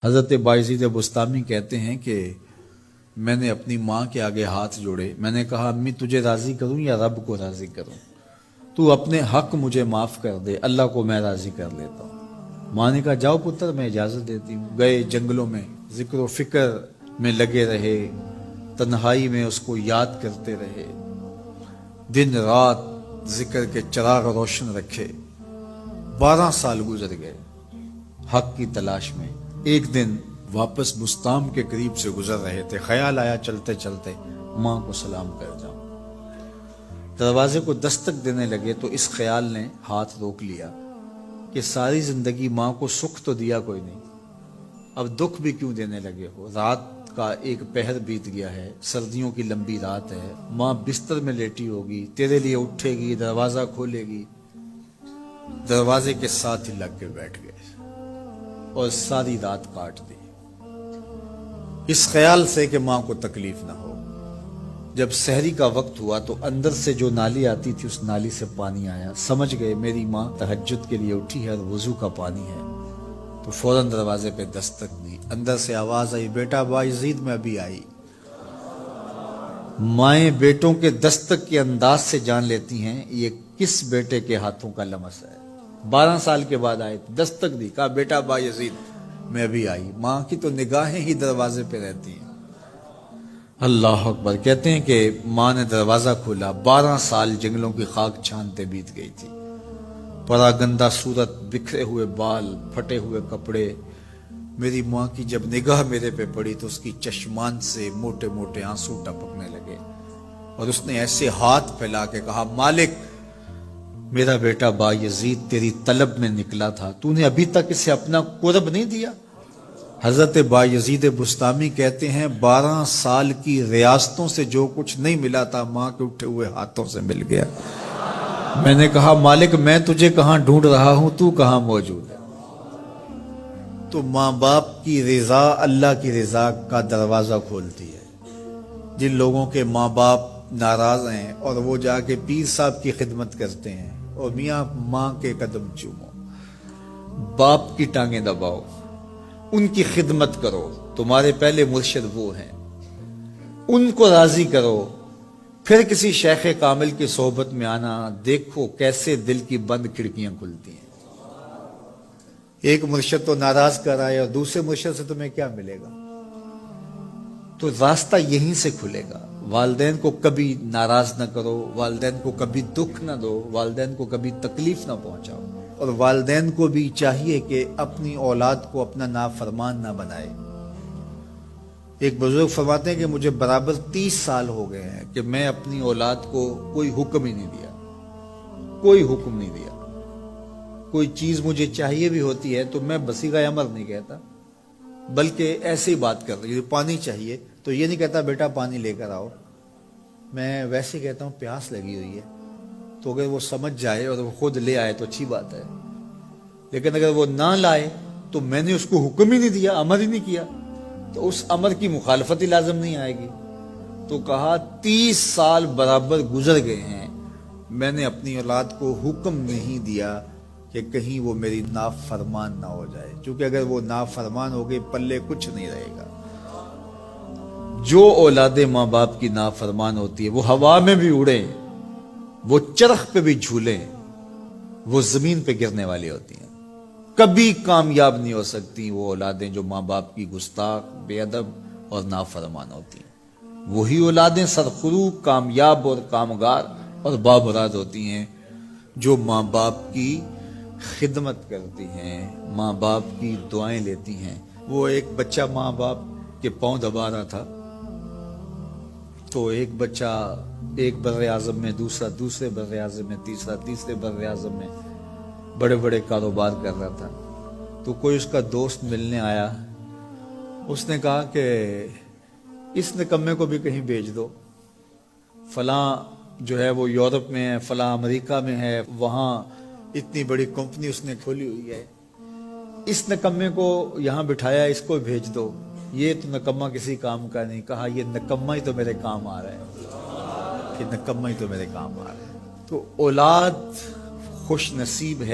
حضرت بایزید بستامی کہتے ہیں کہ میں نے اپنی ماں کے آگے ہاتھ جوڑے، میں نے کہا امی تجھے راضی کروں یا رب کو راضی کروں؟ تو اپنے حق مجھے معاف کر دے، اللہ کو میں راضی کر لیتا ہوں۔ ماں نے کہا جاؤ پتر میں اجازت دیتی ہوں۔ گئے جنگلوں میں ذکر و فکر میں لگے رہے، تنہائی میں اس کو یاد کرتے رہے، دن رات ذکر کے چراغ روشن رکھے۔ 12 سال گزر گئے حق کی تلاش میں۔ ایک دن واپس بستام کے قریب سے گزر رہے تھے، خیال آیا چلتے چلتے ماں کو سلام کر جاؤں۔ دروازے کو دستک دینے لگے تو اس خیال نے ہاتھ روک لیا کہ ساری زندگی ماں کو سکھ تو دیا کوئی نہیں، اب دکھ بھی کیوں دینے لگے ہو؟ رات کا ایک پہر بیت گیا ہے، سردیوں کی لمبی رات ہے، ماں بستر میں لیٹی ہوگی، تیرے لیے اٹھے گی، دروازہ کھولے گی۔ دروازے کے ساتھ ہی لگ کے بیٹھ گئے اور ساری رات کاٹ دی، اس خیال سے کہ ماں کو تکلیف نہ ہو۔ جب سحری کا وقت ہوا تو اندر سے جو نالی آتی تھی اس نالی سے پانی آیا، سمجھ گئے میری ماں تہجد کے لیے اٹھی ہے اور وضو کا پانی ہے، تو فوراً دروازے پہ دستک دی۔ اندر سے آواز آئی بیٹا بایزید میں ابھی آئی۔ مائیں بیٹوں کے دستک کے انداز سے جان لیتی ہیں یہ کس بیٹے کے ہاتھوں کا لمس ہے۔ 12 سال کے بعد آئے، دستک دی، کہا بیٹا بایزید میں ابھی آئی۔ ماں کی تو نگاہیں ہی دروازے پہ رہتی ہیں۔ اللہ اکبر۔ کہتے ہیں کہ ماں نے دروازہ کھولا، 12 سال جنگلوں کی خاک چھانتے بیت گئی تھی، پراگندہ صورت، بکھرے ہوئے بال، پھٹے ہوئے کپڑے۔ میری ماں کی جب نگاہ میرے پہ پڑی تو اس کی چشمان سے موٹے موٹے آنسو ٹپکنے لگے، اور اس نے ایسے ہاتھ پھیلا کے کہا مالک میرا بیٹا بایزید تیری طلب میں نکلا تھا، تو نے ابھی تک اسے اپنا قرب نہیں دیا۔ حضرت بایزید بستامی کہتے ہیں 12 سال کی ریاستوں سے جو کچھ نہیں ملا تھا ماں کے اٹھے ہوئے ہاتھوں سے مل گیا۔ میں نے کہا مالک میں تجھے کہاں ڈھونڈ رہا ہوں، تو کہاں موجود ہے؟ تو ماں باپ کی رضا اللہ کی رضا کا دروازہ کھولتی ہے۔ جن لوگوں کے ماں باپ ناراض ہیں اور وہ جا کے پیر صاحب کی خدمت کرتے ہیں، اور میاں ماں کے قدم چومو، باپ کی ٹانگیں دباؤ، ان کی خدمت کرو، تمہارے پہلے مرشد وہ ہیں، ان کو راضی کرو، پھر کسی شیخ کامل کی صحبت میں آنا، دیکھو کیسے دل کی بند کھڑکیاں کھلتی ہیں۔ ایک مرشد تو ناراض کر آئے اور دوسرے مرشد سے تمہیں کیا ملے گا؟ تو راستہ یہیں سے کھلے گا۔ والدین کو کبھی ناراض نہ کرو، والدین کو کبھی دکھ نہ دو، والدین کو کبھی تکلیف نہ پہنچاؤ، اور والدین کو بھی چاہیے کہ اپنی اولاد کو اپنا نافرمان نہ بنائے۔ ایک بزرگ فرماتے ہیں کہ مجھے برابر 30 سال ہو گئے ہیں کہ میں اپنی اولاد کو کوئی حکم ہی نہیں دیا، کوئی حکم نہیں دیا۔ کوئی چیز مجھے چاہیے بھی ہوتی ہے تو میں بصیغہ امر نہیں کہتا، بلکہ ایسے ہی بات کر رہی ہوں۔ پانی چاہیے تو یہ نہیں کہتا بیٹا پانی لے کر آؤ، میں ویسے کہتا ہوں پیاس لگی ہوئی ہے، تو اگر وہ سمجھ جائے اور وہ خود لے آئے تو اچھی بات ہے، لیکن اگر وہ نہ لائے تو میں نے اس کو حکم ہی نہیں دیا، امر ہی نہیں کیا، تو اس امر کی مخالفت ہی لازم نہیں آئے گی۔ تو کہا 30 سال برابر گزر گئے ہیں، میں نے اپنی اولاد کو حکم نہیں دیا کہ کہیں وہ میری نافرمان نہ ہو جائے، چونکہ اگر وہ نافرمان ہو گئے پلے کچھ نہیں رہے گا۔ جو اولاد ماں باپ کی نافرمان ہوتی ہے وہ ہوا میں بھی اڑے، وہ چرخ پہ بھی جھولے، وہ زمین پہ گرنے والی ہوتی ہیں، کبھی کامیاب نہیں ہو سکتی وہ اولادیں جو ماں باپ کی گستاخ، بے ادب اور نافرمان ہوتی ہیں۔ وہی اولادیں سرخرو، کامیاب اور کامگار اور بامراد ہوتی ہیں جو ماں باپ کی خدمت کرتی ہیں، ماں باپ کی دعائیں لیتی ہیں۔ وہ ایک بچہ ماں باپ کے پاؤں دبا رہا تھا، تو ایک بچہ ایک بر اعظم میں، دوسرا دوسرے بر اعظم میں، تیسرا تیسرے بر اعظم میں بڑے بڑے کاروبار کر رہا تھا۔ تو کوئی اس کا دوست ملنے آیا، اس نے کہا کہ اس نکمے کو بھی کہیں بھیج دو، فلاں جو ہے وہ یورپ میں ہے، فلاں امریکہ میں ہے، وہاں اتنی بڑی کمپنی اس نے کھولی ہوئی ہے، اس نکمے کو یہاں بٹھایا، اس کو بھیج دو، یہ تو نکمہ کسی کام کا نہیں۔ کہا یہ نکمہ ہی تو میرے کام آ رہا ہے، کہ نکمہ ہی تو میرے کام آ رہا ہے۔ تو اولاد خوش نصیب ہے۔